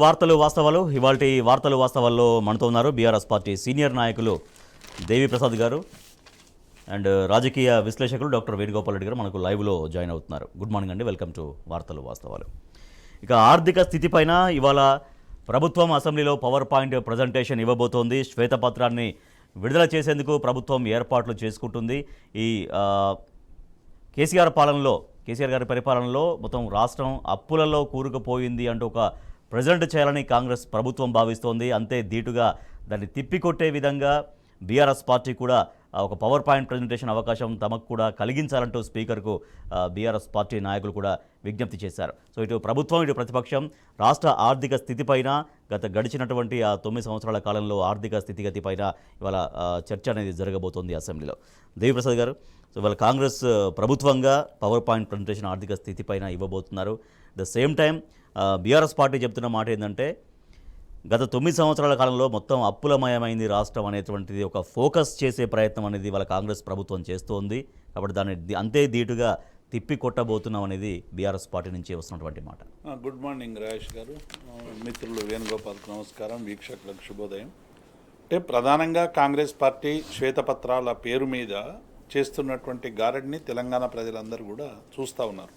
వార్తలు వాస్తవాలు ఇవాల్టి వార్తలు వాస్తవాల్లో మనతో ఉన్నారు బీఆర్ఎస్ పార్టీ సీనియర్ నాయకులు దేవి ప్రసాద్ గారు అండ్ రాజకీయ విశ్లేషకులు డాక్టర్ వేణుగోపాల్ రెడ్డి గారు మనకు లైవ్లో జాయిన్ అవుతున్నారు. గుడ్ మార్నింగ్ అండి, వెల్కమ్ టు వార్తలు వాస్తవాలు. ఇక ఆర్థిక స్థితిపైన ఇవాళ ప్రభుత్వం అసెంబ్లీలో పవర్ పాయింట్ ప్రజెంటేషన్ ఇవ్వబోతోంది. శ్వేతపత్రాన్ని విడుదల చేసేందుకు ప్రభుత్వం ఏర్పాట్లు చేసుకుంటుంది. ఈ కేసీఆర్ గారి పరిపాలనలో మొత్తం రాష్ట్రం అప్పులలో కూరుకుపోయింది అంటూ ఒక ప్రజెంట్ చేయాలని కాంగ్రెస్ ప్రభుత్వం భావిస్తోంది. అంతే ధీటుగా దాన్ని తిప్పికొట్టే విధంగా బీఆర్ఎస్ పార్టీ కూడా ఒక పవర్ పాయింట్ ప్రజెంటేషన్ అవకాశం తమకు కూడా కలిగించాలంటూ స్పీకర్కు బీఆర్ఎస్ పార్టీ నాయకులు కూడా విజ్ఞప్తి చేశారు. సో ఇటు ప్రభుత్వం ఇటు ప్రతిపక్షం రాష్ట్ర ఆర్థిక స్థితిపైన గడిచినటువంటి ఆ 9 సంవత్సరాల కాలంలో ఆర్థిక స్థితిగతిపైన ఇవాళ చర్చ అనేది జరగబోతోంది అసెంబ్లీలో. దేవిప్రసాద్ గారు, సో ఇవాళ కాంగ్రెస్ ప్రభుత్వంగా పవర్ పాయింట్ ప్రజెంటేషన్ ఆర్థిక స్థితిపైన ఇవ్వబోతున్నారు. The same time BRS party చెప్తున్న మాట ఏంటంటే గత 9 సంవత్సరాల కాలంలో మొత్తం అప్పులమయమైంది రాష్ట్రం అనేటువంటిది ఒక ఫోకస్ చేసే ప్రయత్నం అనేది వాళ్ళ కాంగ్రెస్ ప్రభుత్వం చేస్తోంది. కాబట్టి దాన్ని అంతే ధీటుగా తిప్పి కొట్టబోతున్నాం అనేది బీఆర్ఎస్ పార్టీ నుంచి వస్తున్నటువంటి మాట. గుడ్ మార్నింగ్ రాజేష్ గారు, మిత్రులు వేణుగోపాల్కు నమస్కారం, వీక్షకులకు శుభోదయం. అంటే ప్రధానంగా కాంగ్రెస్ పార్టీ శ్వేతపత్రాల పేరు మీద చేస్తున్నటువంటి గారడిని తెలంగాణ ప్రజలందరూ కూడా చూస్తూ ఉన్నారు.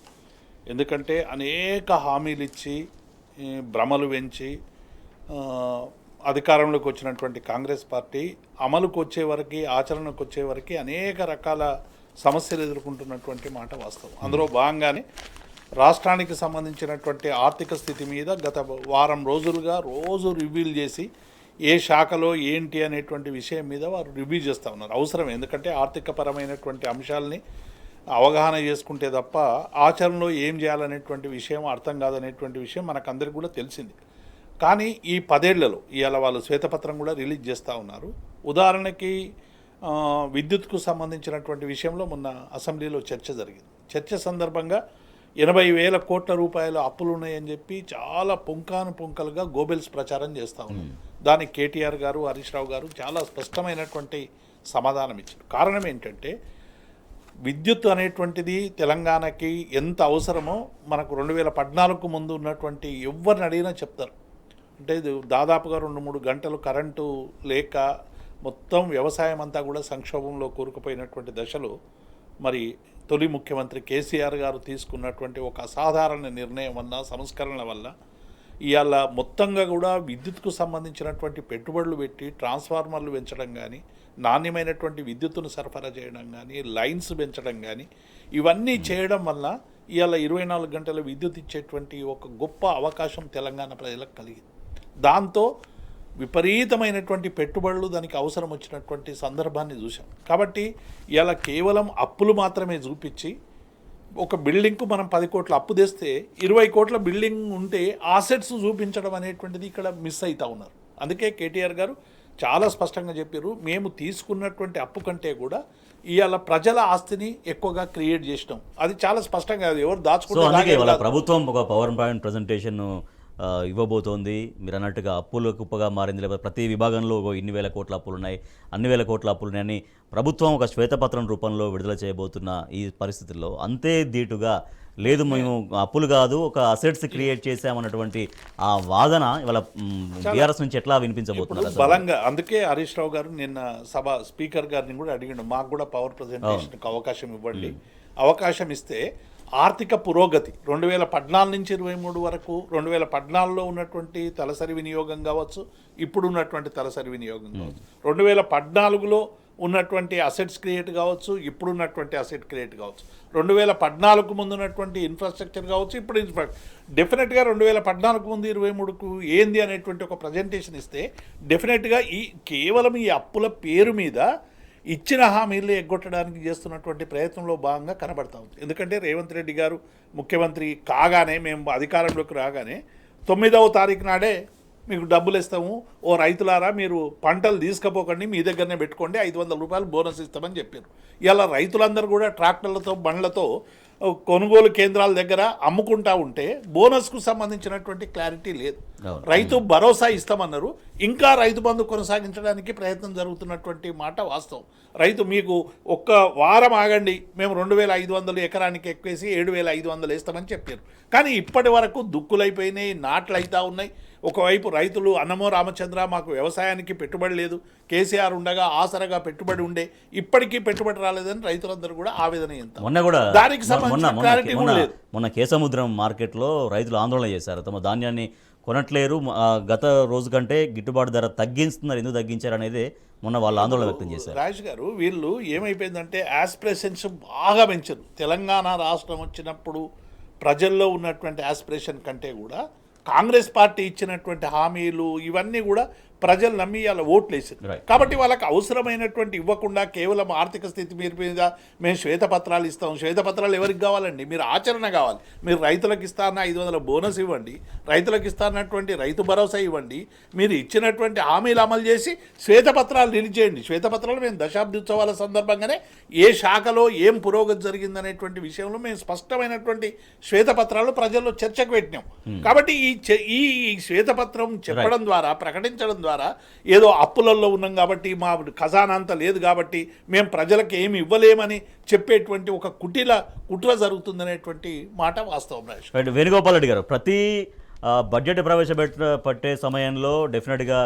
ఎందుకంటే అనేక హామీలు ఇచ్చి భ్రమలు పెంచి అధికారంలోకి వచ్చినటువంటి కాంగ్రెస్ పార్టీ అమలుకు వచ్చే వరకు ఆచరణకు వచ్చే వరకు అనేక రకాల సమస్యలు ఎదుర్కొంటున్నటువంటి మాట వాస్తవం. అందులో భాగంగానే రాష్ట్రానికి సంబంధించినటువంటి ఆర్థిక స్థితి మీద గత వారం రోజులుగా రోజు రివ్యూలు చేసి ఏ శాఖలో ఏంటి అనేటువంటి విషయం మీద వారు రివ్యూ చేస్తూ ఉన్నారు. అవసరం, ఎందుకంటే ఆర్థికపరమైనటువంటి అంశాలని అవగాహన చేసుకుంటే తప్ప ఆచరణలో ఏం చేయాలనేటువంటి విషయం అర్థం కాదనేటువంటి విషయం మనకందరికీ కూడా తెలిసింది. కానీ ఈ 10 ఏళ్లలో ఇవాళ వాళ్ళు శ్వేతపత్రం కూడా రిలీజ్ చేస్తూ ఉన్నారు. ఉదాహరణకి విద్యుత్కు సంబంధించినటువంటి విషయంలో మొన్న అసెంబ్లీలో చర్చ జరిగింది. చర్చ సందర్భంగా 80,000 కోట్ల రూపాయల అప్పులు ఉన్నాయని చెప్పి చాలా పుంకానుపుంకలుగా గోబెల్స్ ప్రచారం చేస్తూ ఉన్నారు. దానికి కేటీఆర్ గారు, హరీష్ రావు గారు చాలా స్పష్టమైనటువంటి సమాధానం ఇచ్చారు. కారణం ఏంటంటే విద్యుత్ అనేటువంటిది తెలంగాణకి ఎంత అవసరమో మనకు 2014కు ముందు ఉన్నటువంటి ఎవరిని అడిగినా చెప్తారు. అంటే దాదాపుగా 2-3 గంటలు కరెంటు లేక మొత్తం వ్యవసాయం అంతా కూడా సంక్షోభంలో కూరుకుపోయినటువంటి దశలో మరి తొలి ముఖ్యమంత్రి కేసీఆర్ గారు తీసుకున్నటువంటి ఒక అసాధారణ నిర్ణయం వల్ల, సంస్కరణల వల్ల ఇవాళ మొత్తంగా కూడా విద్యుత్కు సంబంధించినటువంటి పెట్టుబడులు పెట్టి ట్రాన్స్ఫార్మర్లు పెంచడం కానీ, నాణ్యమైనటువంటి విద్యుత్తును సరఫరా చేయడం కానీ, లైన్స్ పెంచడం కానీ ఇవన్నీ చేయడం వల్ల ఇవాళ 24 గంటల విద్యుత్ ఇచ్చేటువంటి ఒక గొప్ప అవకాశం తెలంగాణ ప్రజలకు కలిగింది. దాంతో విపరీతమైనటువంటి పెట్టుబడులు దానికి అవసరం వచ్చినటువంటి సందర్భాన్ని చూసాం. కాబట్టి ఇలా కేవలం అప్పులు మాత్రమే చూపించి ఒక బిల్డింగ్కు మనం 10 కోట్ల అప్పు తెస్తే 20 కోట్ల బిల్డింగ్ ఉంటే ఆసెట్స్ చూపించడం అనేటువంటిది ఇక్కడ మిస్ అవుతూ ఉన్నారు. అందుకే కేటీఆర్ గారు చాలా స్పష్టంగా చెప్పారు, మేము తీసుకున్నటువంటి అప్పు కంటే కూడా ఇవాళ ప్రజల ఆస్తిని ఎక్కువగా క్రియేట్ చేసినాం. అది చాలా స్పష్టంగా, అది ఎవరు దాచుకుంటే ప్రభుత్వం ఒక పవర్ పాయింట్ ప్రజెంటేషన్ ఇవ్వబోతోంది. మీరు అన్నట్టుగా అప్పుల కుప్పగా మారింది, లేకపోతే ప్రతి విభాగంలో ఇన్ని వేల కోట్ల అప్పులు ఉన్నాయి, అన్ని వేల కోట్ల అప్పులు ఉన్నాయని ప్రభుత్వం ఒక శ్వేతపత్రం రూపంలో విడుదల చేయబోతున్న ఈ పరిస్థితుల్లో అంతే ధీటుగా లేదు మేము అప్పులు కాదు ఒక అసెట్స్ క్రియేట్ చేసామన్నటువంటి ఆ వాదన ఇవాళ బీఆర్ఎస్ నుంచి ఎట్లా వినిపించబోతున్నారు బలంగా. అందుకే హరీష్ రావు గారు నిన్న సభ స్పీకర్ గారిని కూడా అడిగిండు, మాకు కూడా పవర్ ప్రజెంటేషన్కి అవకాశం ఇవ్వండి. అవకాశం ఇస్తే ఆర్థిక పురోగతి 2014 నుంచి 23 వరకు 2014లో ఉన్నటువంటి తలసరి వినియోగం కావచ్చు, ఇప్పుడు ఉన్నటువంటి తలసరి వినియోగం కావచ్చు, 2014లో ఉన్నటువంటి అసెట్స్ క్రియేట్ కావచ్చు, ఇప్పుడు ఉన్నటువంటి అసెట్ క్రియేట్ కావచ్చు, 2014కు ముందు ఉన్నటువంటి ఇన్ఫ్రాస్ట్రక్చర్ కావచ్చు, ఇప్పుడు డెఫినెట్గా 2014కు ముందు 23కు ఏంది అనేటువంటి ఒక ప్రజెంటేషన్ ఇస్తే డెఫినెట్గా కేవలం ఈ అప్పుల పేరు మీద ఇచ్చిన హామీలు ఎగ్గొట్టడానికి చేస్తున్నటువంటి ప్రయత్నంలో భాగంగా కనబడతా ఉంది. ఎందుకంటే రేవంత్ రెడ్డి గారు ముఖ్యమంత్రి కాగానే, మేము అధికారంలోకి రాగానే 9వ తారీఖు నాడే మీకు డబ్బులు ఇస్తాము, ఓ రైతులారా మీరు పంటలు తీసుకుపోకండి, మీ దగ్గరనే పెట్టుకోండి, 500 రూపాయలు బోనస్ ఇస్తామని చెప్పారు. ఇలా రైతులందరూ కూడా ట్రాక్టర్లతో బండ్లతో కొనుగోలు కేంద్రాల దగ్గర అమ్ముకుంటా ఉంటే బోనస్కు సంబంధించినటువంటి క్లారిటీ లేదు. అవును. రైతు భరోసా ఇస్తామన్నారు, ఇంకా రైతు బంధు కొనసాగించడానికి ప్రయత్నం జరుగుతున్నటువంటి మాట వాస్తవం. రైతు మీకు ఒక్క వారం ఆగండి, మేము 2,500 ఎకరానికి ఎక్కువేసి 7,500 వేస్తామని చెప్పారు. కానీ ఇప్పటి వరకు దుక్కులైపోయినాయి, నాట్లు అవుతా ఉన్నాయి. ఒకవైపు రైతులు అన్నమో రామచంద్ర మాకు వ్యవసాయానికి పెట్టుబడి లేదు, కేసీఆర్ ఉండగా ఆసరగా పెట్టుబడి ఉండే, ఇప్పటికీ పెట్టుబడి రాలేదని రైతులందరూ కూడా ఆవేదన ఎంత మొన్న కూడా దానికి సంబంధించిన క్లారిటీ కూడా లేదు. మొన్న కేసముద్రం మార్కెట్లో రైతులు ఆందోళన చేశారు, తమ ధాన్యాన్ని కొనట్లేరు, గత రోజు కంటే గిట్టుబాటు ధర తగ్గిస్తున్నారు, ఎందుకు తగ్గించారు అనేది మొన్న వాళ్ళు ఆందోళన వ్యక్తం చేశారు. రాజేష్ గారు, వీళ్ళు ఏమైపోయిందంటే యాస్పిరేషన్స్ బాగా పెంచారు. తెలంగాణ రాష్ట్రం వచ్చినప్పుడు ప్రజల్లో ఉన్నటువంటి యాస్పిరేషన్ కంటే కూడా కాంగ్రెస్ పార్టీ ఇచ్చినటువంటి హామీలు ఇవన్నీ కూడా ప్రజలు నమ్మి అలా ఓట్లు వేసారు. Right. కాబట్టి వాళ్ళకి అవసరమైనటువంటి ఇవ్వకుండా కేవలం ఆర్థిక స్థితి మీద మేము శ్వేతపత్రాలు ఇస్తాం. శ్వేతపత్రాలు ఎవరికి కావాలండి? మీరు ఆచరణ కావాలి. మీరు రైతులకు ఇస్తాన 500 బోనస్ ఇవ్వండి, రైతులకు ఇస్తానటువంటి రైతు భరోసా ఇవ్వండి, మీరు ఇచ్చినటువంటి హామీలు అమలు చేసి శ్వేతపత్రాలు రిలీజ్ చేయండి. శ్వేతపత్రాలు మేము దశాబ్ది ఉత్సవాల సందర్భంగానే ఏ శాఖలో ఏం పురోగతి జరిగిందనేటువంటి విషయంలో మేము స్పష్టమైనటువంటి శ్వేతపత్రాలు ప్రజల్లో చర్చకు పెట్టినాం. కాబట్టి ఈ శ్వేతపత్రం చెప్పడం ద్వారా, ప్రకటించడం ద్వారా ఏదో అప్పులలో ఉన్నాం కాబట్టి, మా ఖజానా అంతా లేదు కాబట్టి మేము ప్రజలకు ఏమి ఇవ్వలేమని చెప్పేటువంటి ఒక కుట్ర జరుగుతుందనేటువంటి మాట వాస్తవం. రైట్, వేణుగోపాల్ రెడ్డి గారు, ప్రతి బడ్జెట్ ప్రవేశపెట్టే సమయంలో డెఫినెట్గా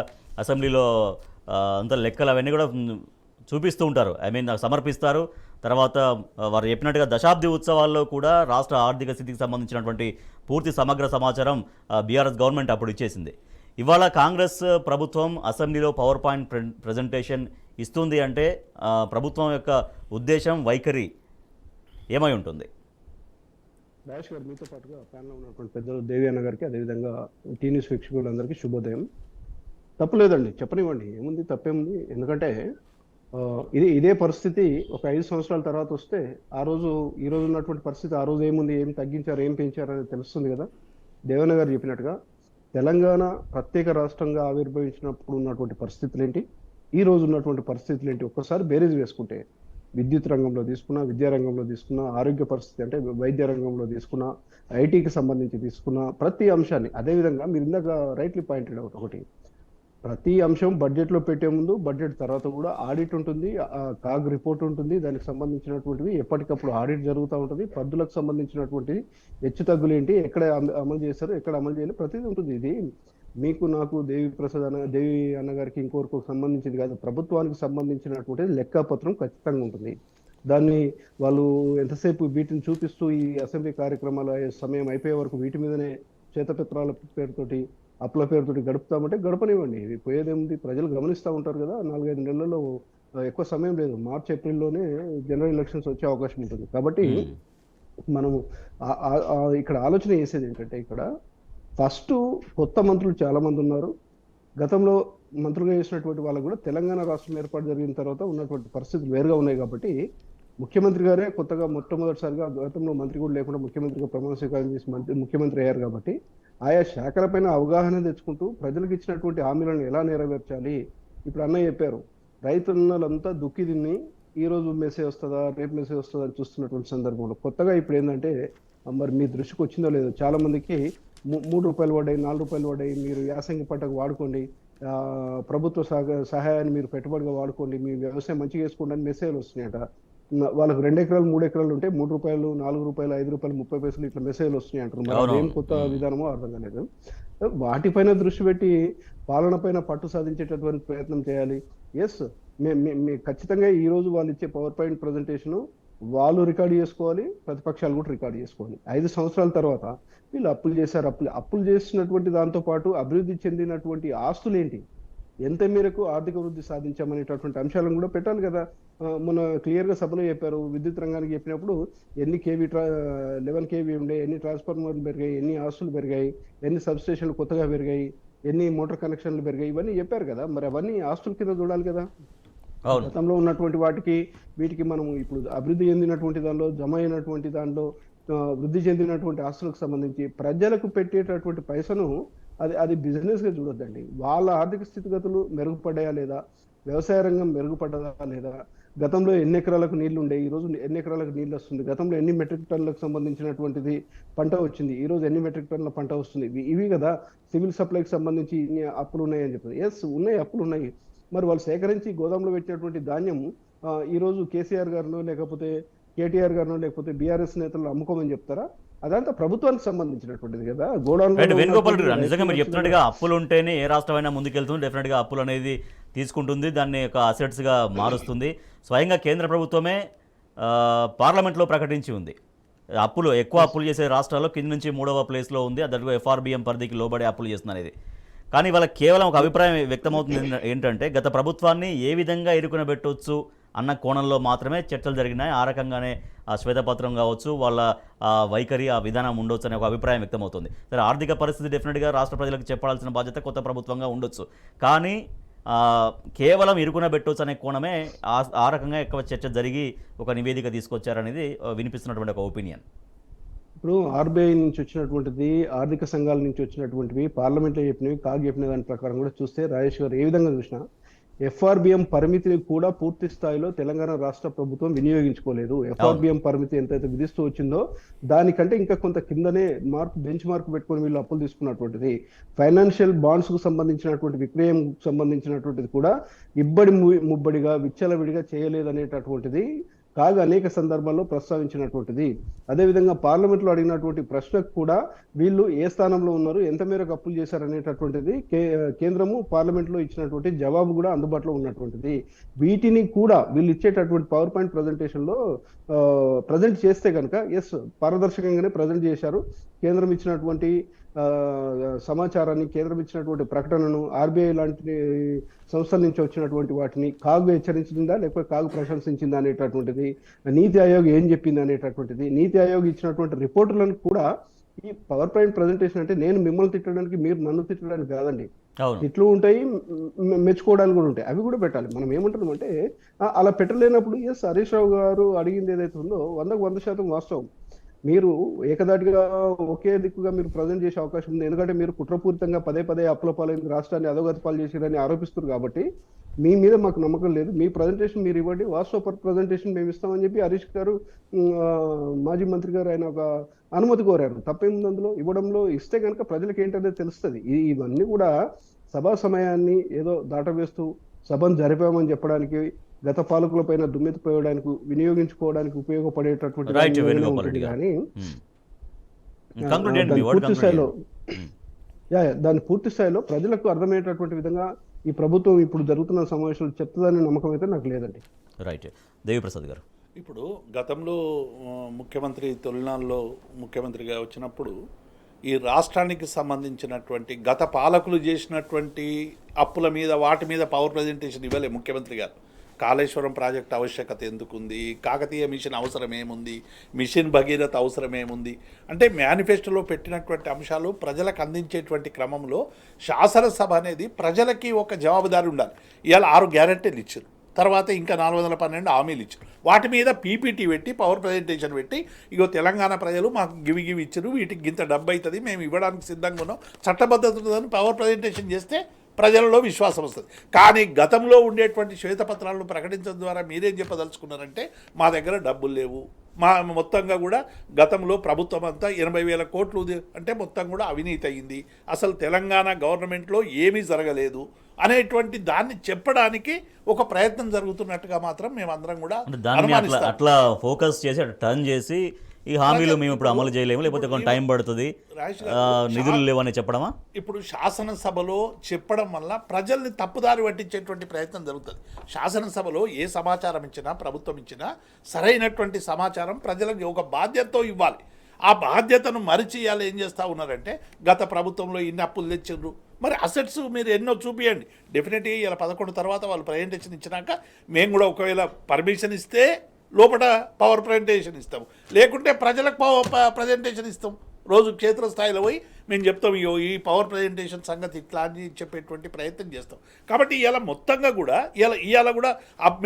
అసెంబ్లీలో అంత లెక్కలు అవన్నీ కూడా చూపిస్తూ ఉంటారు, సమర్పిస్తారు. తర్వాత వారు చెప్పినట్టుగా దశాబ్ది ఉత్సవాల్లో కూడా రాష్ట్ర ఆర్థిక స్థితికి సంబంధించినటువంటి పూర్తి సమగ్ర సమాచారం బీఆర్ఎస్ గవర్నమెంట్ అప్పుడు ఇచ్చేసింది. ఇవాళ కాంగ్రెస్ ప్రభుత్వం అసెంబ్లీలో పవర్ పాయింట్ ప్రజెంటేషన్ ఇస్తుంది అంటే ప్రభుత్వం యొక్క ఉద్దేశం, వైఖరి ఏమై ఉంటుంది? రాజేష్ గారు, మీతో పాటుగా ప్యానల్లో ఉన్నటువంటి పెద్దలు దేవి అన్న గారికి, అదేవిధంగా టీ న్యూస్ వీక్షకులందరికీ శుభోదయం. తప్పులేదండి, చెప్పనివ్వండి, ఏముంది, తప్పేముంది. ఎందుకంటే ఇదే పరిస్థితి ఒక 5 సంవత్సరాల తర్వాత వస్తే ఈ రోజు ఉన్నటువంటి పరిస్థితి, ఆ రోజు ఏముంది, ఏం తగ్గించారు, ఏం పెంచారు అనేది తెలుస్తుంది కదా. దేవన్న గారు చెప్పినట్టుగా తెలంగాణ ప్రత్యేక రాష్ట్రంగా ఆవిర్భవించినప్పుడు ఉన్నటువంటి పరిస్థితులు ఏంటి, ఈ రోజు ఉన్నటువంటి పరిస్థితులు ఏంటి, ఒక్కసారి బేరీజ్ వేసుకుంటే విద్యుత్ రంగంలో తీసుకున్నా, విద్యా రంగంలో తీసుకున్నా, ఆరోగ్య పరిస్థితి అంటే వైద్య రంగంలో తీసుకున్నా, ఐటీకి సంబంధించి తీసుకున్న ప్రతి అంశాన్ని, అదేవిధంగా మీరు ఇందాక రైట్లీ పాయింటెడ్ అవుట్ ఒకటి, ప్రతి అంశం బడ్జెట్లో పెట్టే ముందు, బడ్జెట్ తర్వాత కూడా ఆడిట్ ఉంటుంది, కాగ్ రిపోర్ట్ ఉంటుంది, దానికి సంబంధించినటువంటివి ఎప్పటికప్పుడు ఆడిట్ జరుగుతూ ఉంటుంది, పద్దులకు సంబంధించినటువంటి హెచ్చు తగ్గులు ఏంటి, ఎక్కడ అమలు చేశారు, ఎక్కడ అమలు చేయాలి, ప్రతిదీ ఉంటుంది. ఇది మీకు నాకు దేవి అన్నగారికి ఇంకొకరికి సంబంధించింది కాదు, ప్రభుత్వానికి సంబంధించినటువంటి లెక్కపత్రం ఖచ్చితంగా ఉంటుంది. దాన్ని వాళ్ళు ఎంతసేపు వీటిని చూపిస్తూ ఈ అసెంబ్లీ కార్యక్రమాల సమయం అయిపోయే వరకు వీటి మీదనే శ్వేతపత్రాల పేరుతోటి, అప్పుల పేరుతోటి గడుపుతామంటే గడపనివ్వండి. ఇది పోయేదేముంది, ప్రజలు గమనిస్తూ ఉంటారు కదా. 4-5 నెలల్లో ఎక్కువ సమయం లేదు, మార్చ్ ఏప్రిల్లోనే జనరల్ ఎలక్షన్స్ వచ్చే అవకాశం ఉంటుంది. కాబట్టి మనము ఇక్కడ ఆలోచన చేసేది ఏంటంటే, ఇక్కడ ఫస్ట్ కొత్త మంత్రులు చాలా మంది ఉన్నారు. గతంలో మంత్రులుగా చేసినటువంటి వాళ్ళకు కూడా తెలంగాణ రాష్ట్రం ఏర్పాటు జరిగిన తర్వాత ఉన్నటువంటి పరిస్థితులు వేరుగా ఉన్నాయి. కాబట్టి ముఖ్యమంత్రి గారే కొత్తగా మొట్టమొదటిసారిగా, గతంలో మంత్రి కూడా లేకుండా ముఖ్యమంత్రిగా ప్రమాణ స్వీకారం చేసి ముఖ్యమంత్రి అయ్యారు. కాబట్టి ఆయా శాఖలపైన అవగాహన తెచ్చుకుంటూ ప్రజలకు ఇచ్చినటువంటి హామీలను ఎలా నెరవేర్చాలి. ఇప్పుడు అన్నయ్య చెప్పారు, రైతులంతా దుక్కి తిని ఈ రోజు మెసేజ్ వస్తుందా, రేపు మెసేజ్ వస్తుందా అని చూస్తున్నటువంటి సందర్భంలో కొత్తగా ఇప్పుడు ఏంటంటే, మరి మీ దృష్టికి వచ్చిందో లేదో, చాలా మందికి 3 రూపాయలు పడ్డాయి, 4 రూపాయలు పడ్డాయి, మీరు యాసంగి పంటకు వాడుకోండి, ప్రభుత్వ సహాయాన్ని మీరు పెట్టుబడిగా వాడుకోండి, మీ వ్యవసాయం మంచిగా వేసుకోండి అని మెసేజ్లు వస్తున్నాయట. వాళ్ళకి 2 ఎకరాలు 3 ఎకరాలు ఉంటే 3 రూపాయలు, 4 రూపాయలు, 5 రూపాయలు, 30 పైసలు ఇట్లా మెసేజ్లు వస్తున్నాయి అంటారు. మరి ఏం కొత్త విధానమో అర్థం కాలేదు. వాటిపైన దృష్టి పెట్టి పాలన పైన పట్టు సాధించేటటువంటి ప్రయత్నం చేయాలి. ఎస్, ఖచ్చితంగా ఈ రోజు వాళ్ళు ఇచ్చే పవర్ పాయింట్ ప్రజెంటేషన్ వాళ్ళు రికార్డు చేసుకోవాలి, ప్రతిపక్షాలు కూడా రికార్డు చేసుకోవాలి. 5 సంవత్సరాల తర్వాత వీళ్ళు అప్పులు చేశారు, అప్పులు చేసినటువంటి దాంతో పాటు అభివృద్ధి చెందినటువంటి ఆస్తులు ఏంటి, ఎంత మేరకు ఆర్థిక వృద్ధి సాధించామనేటటువంటి అంశాలను కూడా పెట్టాలి కదా. మన క్లియర్గా సభలో చెప్పారు, విద్యుత్ రంగానికి చెప్పినప్పుడు ఎన్ని కేవీ 11 కేవీ ఉండే, ఎన్ని ట్రాన్స్ఫార్మర్లు పెరిగాయి, ఎన్ని ఆస్తులు పెరిగాయి, ఎన్ని సబ్స్టేషన్లు కొత్తగా పెరిగాయి, ఎన్ని మోటార్ కనెక్షన్లు పెరిగాయి, ఇవన్నీ చెప్పారు కదా. మరి అవన్నీ ఆస్తుల కింద చూడాలి కదా. గతంలో ఉన్నటువంటి వీటికి మనం ఇప్పుడు అభివృద్ధి చెందినటువంటి దానిలో, జమ అయినటువంటి దానిలో, వృద్ధి చెందినటువంటి ఆస్తులకు సంబంధించి ప్రజలకు పెట్టేటటువంటి పైసను అది బిజినెస్గా చూడొద్దండి. వాళ్ళ ఆర్థిక స్థితిగతులు మెరుగుపడ్డాయా లేదా, వ్యవసాయ రంగం మెరుగుపడ్డదా లేదా, గతంలో ఎన్ని ఎకరాలకు నీళ్లు ఉండే, ఈ రోజు ఎన్ని ఎకరాలకు నీళ్లు వస్తుంది, గతంలో ఎన్ని మెట్రిక్ టన్నులకు సంబంధించినటువంటిది పంట వచ్చింది, ఈ రోజు ఎన్ని మెట్రిక్ టన్నుల పంట వస్తుంది, ఇవి కదా సివిల్ సప్లైకి సంబంధించి ఇన్ని అప్పులు ఉన్నాయని చెప్పారు. ఎస్ ఉన్నాయి, అప్పులు ఉన్నాయి. మరి వాళ్ళు సేకరించి గోదాంలో పెట్టినటువంటి ధాన్యం ఈ రోజు కేసీఆర్ గారినో లేకపోతే కేటీఆర్ గారినో లేకపోతే బీఆర్ఎస్ నేతలు అమ్ముకోమని చెప్తారా? అదంతా ప్రభుత్వానికి సంబంధించినటువంటిది కదా. వేణుగోపాల్ రెడ్డి గారు, నిజంగా మీరు చెప్తున్నట్టుగా అప్పులు ఉంటేనే ఏ రాష్ట్రమైనా ముందుకెళ్తుంది. డెఫినెట్గా అప్పులు అనేది తీసుకుంటుంది, దాన్ని ఒక అసెట్స్గా మారుస్తుంది. స్వయంగా కేంద్ర ప్రభుత్వమే పార్లమెంట్లో ప్రకటించి ఉంది, ఎక్కువ అప్పులు చేసే రాష్ట్రాల్లో కింద నుంచి 3వ ప్లేస్లో ఉంది. అదొక ఎఫ్ఆర్బిఎం పరిధికి లోబడే అప్పులు చేస్తుంది అనేది. కానీ వాళ్ళ కేవలం ఒక అభిప్రాయం వ్యక్తమవుతుంది ఏంటంటే, గత ప్రభుత్వాన్ని ఏ విధంగా ఇరుకునబెట్టవచ్చు అన్న కోణంలో మాత్రమే చర్చలు జరిగినాయి. ఆ రకంగానే ఆ శ్వేతపత్రం కావచ్చు, వాళ్ళ వైఖరి, ఆ విధానం ఉండొచ్చు అనే ఒక అభిప్రాయం వ్యక్తమవుతుంది. సరే, ఆర్థిక పరిస్థితి డెఫినెట్గా రాష్ట్ర ప్రజలకు చెప్పాల్సిన బాధ్యత కొత్త ప్రభుత్వంగా ఉండొచ్చు. కానీ కేవలం ఇరుకున పెట్టవచ్చు అనే కోణమే ఆ రకంగా ఎక్కువ చర్చ జరిగి ఒక నివేదిక తీసుకొచ్చారనేది వినిపిస్తున్నటువంటి ఒక ఒపీనియన్. ఇప్పుడు ఆర్బీఐ నుంచి వచ్చినటువంటిది, ఆర్థిక సంఘాల నుంచి వచ్చినటువంటివి, పార్లమెంట్లో చెప్పినవి, చెప్పిన దాని ప్రకారం కూడా చూస్తే రాజేష్ గారు ఏ విధంగా చూసినా ఎఫ్ఆర్బిఎం పరిమితిని కూడా పూర్తి స్థాయిలో తెలంగాణ రాష్ట్ర ప్రభుత్వం వినియోగించుకోలేదు. ఎఫ్ఆర్బిఎం పరిమితి ఎంతైతే విధిస్తూ వచ్చిందో దానికంటే ఇంకా కొంత కిందనే బెంచ్ మార్క్ పెట్టుకొని వీళ్ళు అప్పులు తీసుకున్నటువంటిది. ఫైనాన్షియల్ బాండ్స్ కు సంబంధించినటువంటి విక్రయం సంబంధించినటువంటిది కూడా ఇబ్బడి ముబ్బడిగా విచ్చలవిడిగా చేయలేదనేటటువంటిది కాగా అనేక సందర్భాల్లో ప్రస్తావించినటువంటిది. అదేవిధంగా పార్లమెంట్లో అడిగినటువంటి ప్రశ్నకు కూడా వీళ్ళు ఏ స్థానంలో ఉన్నారు, ఎంత మేరకు అప్పులు చేశారనేటటువంటిది కేంద్రము పార్లమెంట్లో ఇచ్చినటువంటి జవాబు కూడా అందుబాటులో ఉన్నటువంటిది. వీటిని కూడా వీళ్ళు ఇచ్చేటటువంటి పవర్ పాయింట్ ప్రజెంటేషన్ లో ప్రజెంట్ చేస్తే కనుక ఎస్ పారదర్శకంగానే ప్రజెంట్ చేశారు. కేంద్రం ఇచ్చినటువంటి సమాచారాన్ని, కేంద్రం ఇచ్చినటువంటి ప్రకటనను, ఆర్బీఐ లాంటి సంస్థల నుంచి వచ్చినటువంటి వాటిని కాగు హెచ్చరించిందా లేకపోతే కాగు ప్రశంసించిందా అనేటటువంటిది, నీతి ఆయోగ్ ఏం చెప్పింది అనేటటువంటిది, నీతి ఆయోగ్ ఇచ్చినటువంటి రిపోర్టులను కూడా ఈ పవర్ పాయింట్ ప్రజెంటేషన్ అంటే నేను మిమ్మల్ని తిట్టడానికి, మీరు నన్ను తిట్టడానికి కాదండి. తిట్లు ఉంటాయి, మెచ్చుకోవడానికి కూడా ఉంటాయి, అవి కూడా పెట్టాలి. మనం ఏమంటున్నామంటే అలా పెట్టలేనప్పుడు ఎస్ హరీష్ రావు గారు అడిగింది ఏదైతే ఉందో 100% వాస్తవం. మీరు ఏకదాటిగా ఒకే దిక్కుగా మీరు ప్రజెంట్ చేసే అవకాశం ఉంది. ఎందుకంటే మీరు కుట్రపూరితంగా పదే అప్పుల పాలైన రాష్ట్రాన్ని అధోగతి పాలు చేశారని ఆరోపిస్తున్నారు కాబట్టి మీ మీద మాకు నమ్మకం లేదు. మీ ప్రజెంటేషన్ మీరు ఇవ్వండి, వాస్తవ ప్రజెంటేషన్ మేము ఇస్తామని చెప్పి హరీష్ గారు, మాజీ మంత్రి గారు ఆయన ఒక అనుమతి కోరారు. తప్పేముంది అందులో? ఇవ్వడంలో ఇస్తే కనుక ప్రజలకు ఏంటనేది తెలుస్తుంది. ఇవన్నీ కూడా సభా సమయాన్ని ఏదో దాటవేస్తూ సభను జరిపామని చెప్పడానికి, గత పాలకుల పైన దుమ్మెత్తిపోయడానికి, వినియోగించుకోవడానికి ఉపయోగపడేటటువంటి కానీ దాని పూర్తి స్థాయిలో ప్రజలకు అర్థమయ్యేటటువంటి విధంగా ఈ ప్రభుత్వం ఇప్పుడు జరుగుతున్న సమావేశాలు చెప్తుందనే నమ్మకం అయితే నాకు లేదండి. రైట్. దేవిప్రసాద్ గారు, ఇప్పుడు గతంలో ముఖ్యమంత్రి తొలినాళ్ళలో ముఖ్యమంత్రిగా వచ్చినప్పుడు ఈ రాష్ట్రానికి సంబంధించినటువంటి గత పాలకులు చేసినటువంటి అప్పుల మీద వాటి మీద పవర్ ప్రజెంటేషన్ ఇవ్వలే ముఖ్యమంత్రి గారు. కాళేశ్వరం ప్రాజెక్ట్ ఆవశ్యకత ఎందుకుంది, కాకతీయ మిషన్ అవసరం ఏముంది, మిషన్ భగీరథ అవసరం ఏముంది అంటే మేనిఫెస్టోలో పెట్టినటువంటి అంశాలు ప్రజలకు అందించేటువంటి క్రమంలో శాసనసభ అనేది ప్రజలకి ఒక జవాబుదారి ఉండాలి. ఇవాళ 6 గ్యారెంటీలు ఇచ్చారు, తర్వాత ఇంకా 412 హామీలు ఇచ్చారు. వాటి మీద పీపీటీ పెట్టి పవర్ ప్రజెంటేషన్ పెట్టి ఇగో తెలంగాణ ప్రజలు మాకు గివి ఇచ్చారు, వీటికి ఇంత డబ్బు అవుతుంది, మేము ఇవ్వడానికి సిద్ధంగా ఉన్నాం, చట్టబద్ధతను పవర్ ప్రజెంటేషన్ చేస్తే ప్రజలలో విశ్వాసం వస్తుంది. కానీ గతంలో ఉండేటువంటి శ్వేతపత్రాలను ప్రకటించడం ద్వారా మీరేం చెప్పదలుచుకున్నారంటే మా దగ్గర డబ్బులు లేవు, మా మొత్తంగా కూడా గతంలో ప్రభుత్వం అంతా 80,000 కోట్లు అంటే మొత్తం కూడా అవినీతి అయింది, అసలు తెలంగాణ గవర్నమెంట్లో ఏమీ జరగలేదు అనేటువంటి దాన్ని చెప్పడానికి ఒక ప్రయత్నం జరుగుతున్నట్టుగా మాత్రం మేమందరం కూడా అట్లా ఫోకస్ చేసి టర్న్ చేసి ఈ హామీలు మేము ఇప్పుడు అమలు చేయలేము, లేకపోతే కొంచెం టైం పడుతుంది, నిధులు లేవని చెప్పడమా? ఇప్పుడు శాసనసభలో చెప్పడం వల్ల ప్రజల్ని తప్పుదారి పట్టించేటువంటి ప్రయత్నం జరుగుతుంది. శాసనసభలో ఏ సమాచారం ఇచ్చినా, ప్రభుత్వం ఇచ్చినా సరైనటువంటి సమాచారం ప్రజలకు ఒక బాధ్యతతో ఇవ్వాలి. ఆ బాధ్యతను మరిచి ఇవాళ ఏం చేస్తూ ఉన్నారంటే గత ప్రభుత్వంలో ఇన్ని అప్పులు తెచ్చిండ్రు, మరి అసెట్స్ మీరు ఎన్నో చూపియండి. డెఫినెట్గా ఇలా 11 తర్వాత వాళ్ళు ప్రజెంటేషన్ ఇచ్చినాక మేము కూడా ఒకవేళ పర్మిషన్ ఇస్తే లోపల పవర్ ప్రజెంటేషన్ ఇస్తాము, లేకుంటే ప్రజలకు ప్రజెంటేషన్ ఇస్తాం. రోజు క్షేత్రస్థాయిలో పోయి మేము చెప్తాం ఈ పవర్ ప్రజెంటేషన్ సంగతి ఇట్లా అని చెప్పేటువంటి ప్రయత్నం చేస్తాం. కాబట్టి ఇవాళ మొత్తంగా కూడా ఇవాళ కూడా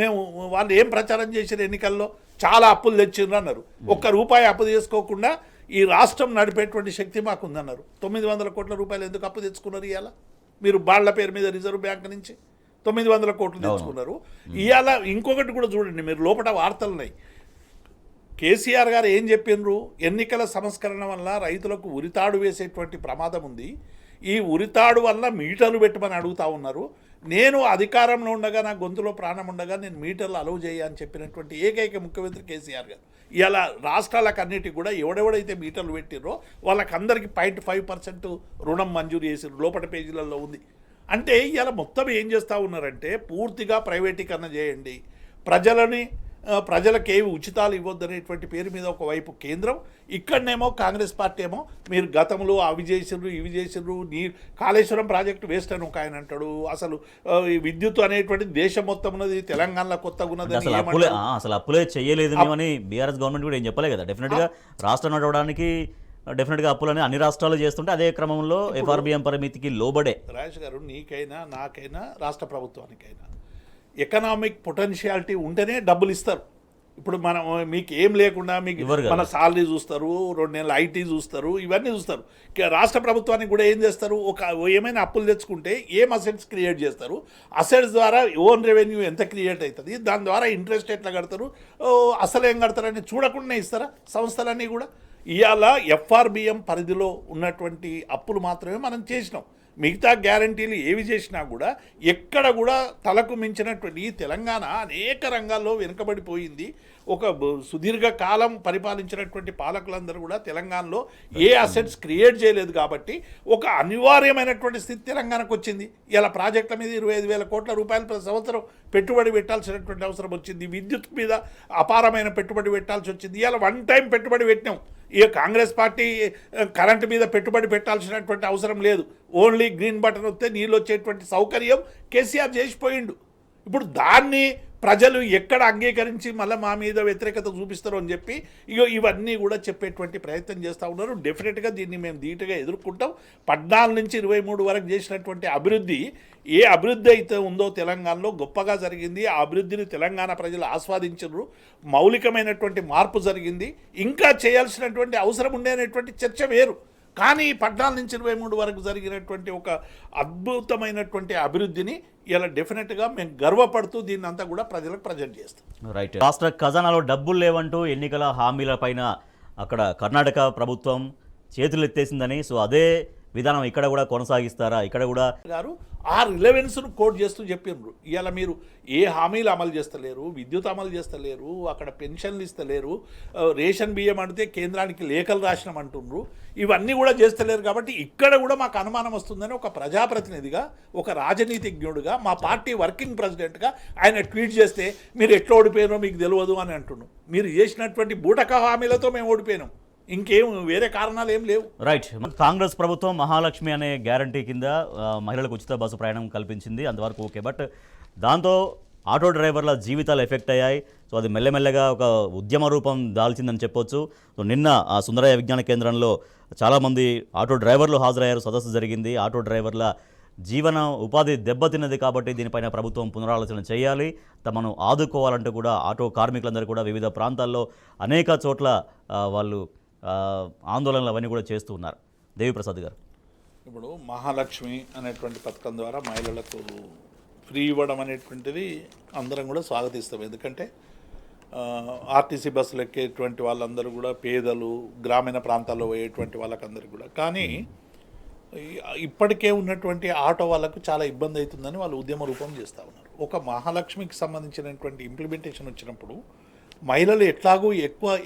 మేము వాళ్ళు ఏం ప్రచారం చేశారు, ఎన్నికల్లో చాలా అప్పులు తెచ్చిండ్రు అన్నారు. ₹1 అప్పు చేసుకోకుండా ఈ రాష్ట్రం నడిపేటువంటి శక్తి మాకుందన్నారు. 900 కోట్ల రూపాయలు ఎందుకు అప్పు తెచ్చుకున్నారు? ఇవాళ మీరు బాళ్ల పేరు మీద రిజర్వ్ బ్యాంక్ నుంచి 900 కోట్లు తెచ్చుకున్నారు. ఇవాళ ఇంకొకటి కూడా చూడండి, మీరు లోపల వార్తలు ఉన్నాయి. కేసీఆర్ గారు ఏం చెప్పినారు, ఎన్నికల సంస్కరణ వల్ల రైతులకు ఉరితాడు వేసేటువంటి ప్రమాదం ఉంది, ఈ ఉరితాడు వల్ల మీటర్లు పెట్టమని అడుగుతా ఉన్నారు. నేను అధికారంలో ఉండగా, నా గొంతులో ప్రాణం ఉండగా నేను మీటర్లు అలౌ చేయని చెప్పినటువంటి ఏకైక ముఖ్యమంత్రి కేసీఆర్ గారు. ఇలా రాష్ట్రాలకు అన్నిటికి కూడా ఎవడెవడైతే మీటర్లు పెట్టిరో వాళ్ళకందరికీ 0.5% రుణం మంజూరు చేసారు, లోపల పేజీలలో ఉంది. అంటే ఇలా మొత్తం ఏం చేస్తూ ఉన్నారంటే పూర్తిగా ప్రైవేటీకరణ చేయండి, ప్రజలకు ఏవి ఉచితాలు ఇవ్వద్దనేటువంటి పేరు మీద ఒకవైపు కేంద్రం, ఇక్కడనేమో కాంగ్రెస్ పార్టీ ఏమో మీరు గతంలో అవి చేసిర్రు ఇవి చేసిర్రు, కాళేశ్వరం ప్రాజెక్టు వేస్ట్ అని ఒక ఆయన అంటాడు. అసలు ఈ విద్యుత్ అనేటువంటి దేశం మొత్తం ఉన్నది, తెలంగాణలో కొత్తగా ఉన్నది. అసలు అప్పులే చేయలేదు అని బీఆర్ఎస్ గవర్నమెంట్ కూడా ఏం చెప్పలే కదా. డెఫినెట్గా రాష్ట్రం నడవడానికి డెఫినెట్గా అప్పులని అన్ని రాష్ట్రాలు చేస్తుంటే అదే క్రమంలో ఎఫ్ఆర్బిఎం పరిమితికి లోబడే. రాజేష్ గారు, నీకైనా నాకైనా రాష్ట్ర ప్రభుత్వానికైనా ఎకనామిక్ పొటెన్షియాలిటీ ఉంటేనే డబ్బులు ఇస్తారు. ఇప్పుడు మనం మీకు ఏం లేకుండా మీకు మన సాలరీ చూస్తారు, 2 నెలలు ఐటీ చూస్తారు, ఇవన్నీ చూస్తారు. రాష్ట్ర ప్రభుత్వానికి కూడా ఏం చేస్తారు, ఏమైనా అప్పులు తెచ్చుకుంటే ఏం అసెట్స్ క్రియేట్ చేస్తారు, అసెట్స్ ద్వారా ఓన్ రెవెన్యూ ఎంత క్రియేట్ అవుతుంది, దాని ద్వారా ఇంట్రెస్ట్ ఎట్లా కడతారు, అసలు ఏం కడతారని చూడకుండానే ఇస్తారా సంస్థలన్నీ కూడా. ఇవాళ ఎఫ్ఆర్బిఎం పరిధిలో ఉన్నటువంటి అప్పులు మాత్రమే మనం చేసినాం. మిగతా గ్యారంటీలు ఏవి చేసినా కూడా ఎక్కడ కూడా తలకు మించినటువంటి ఈ తెలంగాణ అనేక రంగాల్లో వెనుకబడిపోయింది. ఒక సుదీర్ఘ కాలం పరిపాలించినటువంటి పాలకులందరూ కూడా తెలంగాణలో ఏ అసెట్స్ క్రియేట్ చేయలేదు కాబట్టి ఒక అనివార్యమైనటువంటి స్థితి తెలంగాణకు వచ్చింది. ఇలా ప్రాజెక్టుల మీద 25,000 కోట్ల రూపాయలు ప్రతి సంవత్సరం పెట్టుబడి పెట్టాల్సినటువంటి అవసరం వచ్చింది. విద్యుత్ మీద అపారమైన పెట్టుబడి పెట్టాల్సి వచ్చింది. ఇలా 1 టైం పెట్టుబడి పెట్టినాం. ఇక కాంగ్రెస్ పార్టీ కరెంటు మీద పెట్టుబడి పెట్టాల్సినటువంటి అవసరం లేదు, ఓన్లీ గ్రీన్ బటన్ వస్తే నీళ్ళు వచ్చేటువంటి సౌకర్యం కేసీఆర్ చేసిపోయిండు. ఇప్పుడు దాన్ని ప్రజలు ఎక్కడ అంగీకరించి మళ్ళీ మా మీద వ్యతిరేకత చూపిస్తారు అని చెప్పి ఇవన్నీ కూడా చెప్పేటువంటి ప్రయత్నం చేస్తూ ఉన్నారు. డెఫినెట్గా దీన్ని మేము ధీటుగా ఎదుర్కొంటాం. 14 నుంచి 23 వరకు చేసినటువంటి అభివృద్ధి, ఏ అభివృద్ధి అయితే ఉందో తెలంగాణలో గొప్పగా జరిగింది. ఆ అభివృద్ధిని తెలంగాణ ప్రజలు ఆస్వాదించరు, మౌలికమైనటువంటి మార్పు జరిగింది. ఇంకా చేయాల్సినటువంటి అవసరం ఉండేటువంటి చర్చ వేరు. కానీ 14 నుంచి 23 వరకు జరిగినటువంటి ఒక అద్భుతమైనటువంటి అభివృద్ధిని ఇలా డెఫినెట్గా మేము గర్వపడుతూ దీన్ని అంతా కూడా ప్రజలకు ప్రజెంట్ చేస్తాం. రైట్. రాష్ట్ర ఖజానాలో డబ్బులు లేవంటూ ఎన్నికల హామీల పైన అక్కడ కర్ణాటక ప్రభుత్వం చేతులు ఎత్తేసిందని, సో అదే విధానం ఇక్కడ కూడా కొనసాగిస్తారా? ఇక్కడ కూడా గారు ఆ రిలవెన్స్ను కోట్ చేస్తూ చెప్పినారు. ఇవాళ మీరు ఏ హామీలు అమలు చేస్తలేరు, విద్యుత్ అమలు చేస్తలేరు, అక్కడ పెన్షన్లు ఇస్తలేరు, రేషన్ బియ్యం అంటే కేంద్రానికి లేఖలు రాసినాం అంటున్నారు, ఇవన్నీ కూడా చేస్తలేరు. కాబట్టి ఇక్కడ కూడా మాకు అనుమానం వస్తుందని ఒక ప్రజాప్రతినిధిగా, ఒక రాజనీతిజ్ఞుడిగా, మా పార్టీ వర్కింగ్ ప్రెసిడెంట్గా ఆయన ట్వీట్ చేస్తే మీరు ఎట్లా ఓడిపోయినో మీకు తెలియదు అని అంటున్నాం. మీరు చేసినటువంటి బూటక హామీలతో మేము ఓడిపోయినాం, ఇంకేం వేరే కారణాలు ఏం లేవు. రైట్. కాంగ్రెస్ ప్రభుత్వం మహాలక్ష్మి అనే గ్యారంటీ కింద మహిళలకు ఉచిత బస్సు ప్రయాణం కల్పించింది, అంతవరకు ఓకే. బట్ దాంతో ఆటో డ్రైవర్ల జీవితాలు ఎఫెక్ట్ అయ్యాయి. సో అది మెల్లమెల్లగా ఒక ఉద్యమ రూపం దాల్చిందని చెప్పొచ్చు. సో నిన్న ఆ సుందరయ్య విజ్ఞాన కేంద్రంలో చాలామంది ఆటో డ్రైవర్లు హాజరయ్యారు, సదస్సు జరిగింది. ఆటో డ్రైవర్ల జీవన ఉపాధి దెబ్బతిన్నది కాబట్టి దీనిపైన ప్రభుత్వం పునరాలోచన చేయాలి, తమను ఆదుకోవాలంటూ కూడా ఆటో కార్మికులందరూ కూడా వివిధ ప్రాంతాల్లో అనేక చోట్ల వాళ్ళు ఆందోళనలు అవన్నీ కూడా చేస్తూ ఉన్నారు. దేవిప్రసాద్ గారు, ఇప్పుడు మహాలక్ష్మి అనేటువంటి పథకం ద్వారా మహిళలకు ఫ్రీ ఇవ్వడం అనేటువంటిది అందరం కూడా స్వాగతిస్తాం. ఎందుకంటే ఆర్టీసీ బస్సులు ఎక్కేటువంటి వాళ్ళందరూ కూడా పేదలు, గ్రామీణ ప్రాంతాల్లో పోయేటువంటి వాళ్ళకందరికీ కూడా. కానీ ఇప్పటికే ఉన్నటువంటి ఆటో వాళ్ళకు చాలా ఇబ్బంది అవుతుందని వాళ్ళు ఉద్యమ రూపం చేస్తూ ఉన్నారు. ఒక మహాలక్ష్మికి సంబంధించినటువంటి ఇంప్లిమెంటేషన్ వచ్చినప్పుడు మహిళలు ఎట్లాగూ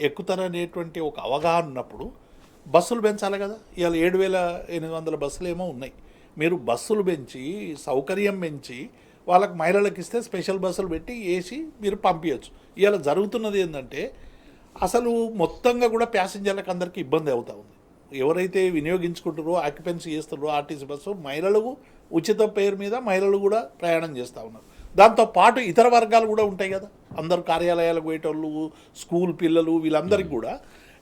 ఎక్కుతారనేటువంటి ఒక అవగాహన ఉన్నప్పుడు బస్సులు పెంచాలి కదా. ఇవాళ 7,800 బస్సులు ఏమో ఉన్నాయి. మీరు బస్సులు పెంచి సౌకర్యం పెంచి వాళ్ళకి మహిళలకు ఇస్తే స్పెషల్ బస్సులు పెట్టి వేసి మీరు పంపించచ్చు. ఇవాళ జరుగుతున్నది ఏంటంటే అసలు మొత్తంగా కూడా ప్యాసింజర్లకు అందరికీ ఇబ్బంది అవుతూ ఉంది. ఎవరైతే వినియోగించుకుంటారో, ఆక్యుపెన్సీ చేస్తారో ఆర్టీసీ బస్సు, మహిళలకు ఉచిత పేరు మీద మహిళలు కూడా ప్రయాణం చేస్తూ ఉన్నారు. దాంతోపాటు ఇతర వర్గాలు కూడా ఉంటాయి కదా, అందరు కార్యాలయాలకు పోయేటోళ్ళు, స్కూల్ పిల్లలు, వీళ్ళందరికీ కూడా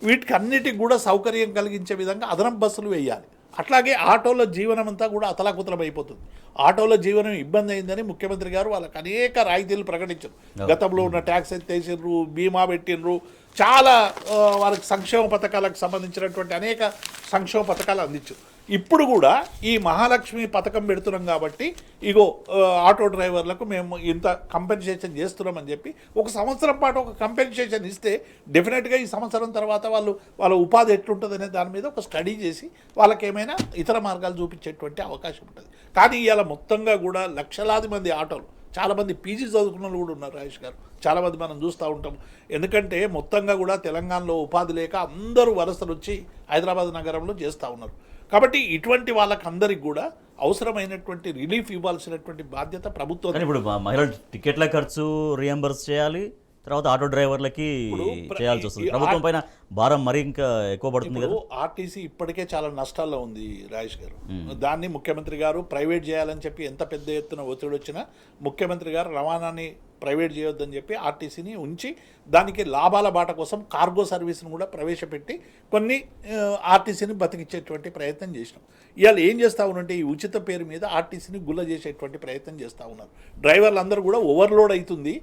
వీటికి అన్నిటికి కూడా సౌకర్యం కలిగించే విధంగా అదనపు బస్సులు వేయాలి. అట్లాగే ఆటోల జీవనం అంతా కూడా అతలాకుతలం అయిపోతుంది. ఆటోల జీవనం ఇబ్బంది అయిందని ముఖ్యమంత్రి గారు వాళ్ళకి అనేక రాయితీలు ప్రకటించారు. గతంలో ఉన్న ట్యాక్స్ ఎత్తేసిర్రు, బీమా పెట్టినరు, చాలా వారికి సంక్షేమ పథకాలకు సంబంధించినటువంటి అనేక సంక్షేమ పథకాలు అందించారు. ఇప్పుడు కూడా ఈ మహాలక్ష్మి పథకం పెడుతున్నాం కాబట్టి ఇగో ఆటో డ్రైవర్లకు మేము ఇంత కంపెన్సేషన్ చేస్తున్నామని చెప్పి ఒక సంవత్సరం పాటు ఒక కంపెన్సేషన్ ఇస్తే డెఫినెట్గా ఈ సంవత్సరం తర్వాత వాళ్ళ ఉపాధి ఎట్లుంటుందనే దాని మీద ఒక స్టడీ చేసి వాళ్ళకి ఏమైనా ఇతర మార్గాలు చూపించేటువంటి అవకాశం ఉంటుంది. కానీ ఇవాళ మొత్తంగా కూడా లక్షలాది మంది ఆటోలు, చాలామంది పీజీ చదువుకున్న వాళ్ళు కూడా ఉన్నారు రాజేష్ గారు, చాలామంది మనం చూస్తూ ఉంటాం. ఎందుకంటే మొత్తంగా కూడా తెలంగాణలో ఉపాధి లేక అందరూ వలసలు వచ్చి హైదరాబాద్ నగరంలో చేస్తూ ఉన్నారు. కాబట్టి ఇటువంటి వాళ్ళకందరికి కూడా అవసరమైనటువంటి రిలీఫ్ ఇవ్వాల్సినటువంటి బాధ్యత ప్రభుత్వం. కానీ ఇప్పుడు మహిళల టికెట్ల ఖర్చు రియంబర్స్ చేయాలి, తర్వాత ఆటో డ్రైవర్లకి చేయాల్సి వస్తుంది. ప్రభుత్వం పైన భారం మరీ ఇంకా ఎక్కువ పడుతుంది కదా. ఆర్టీసీ ఇప్పటికే చాలా నష్టాల్లో ఉంది రాజేష్ గారు. దాన్ని ముఖ్యమంత్రి గారు ప్రైవేట్ చేయాలని చెప్పి ఎంత పెద్ద ఎత్తున ఒత్తిడి వచ్చినా ముఖ్యమంత్రి గారు రవాణాని ప్రైవేట్ చేయొద్దని చెప్పి ఆర్టీసీని ఉంచి దానికి లాభాల బాట కోసం కార్గో సర్వీస్ను కూడా ప్రవేశపెట్టి కొన్ని ఆర్టీసీని బతికించేటువంటి ప్రయత్నం చేసినాం. ఇవాళ ఏం చేస్తూ ఉన్నారంటే ఈ ఉచిత పేరు మీద ఆర్టీసీని గుల్ల చేసేటువంటి ప్రయత్నం చేస్తూ ఉన్నారు. డ్రైవర్లు అందరూ కూడా ఓవర్లోడ్ అవుతుంది,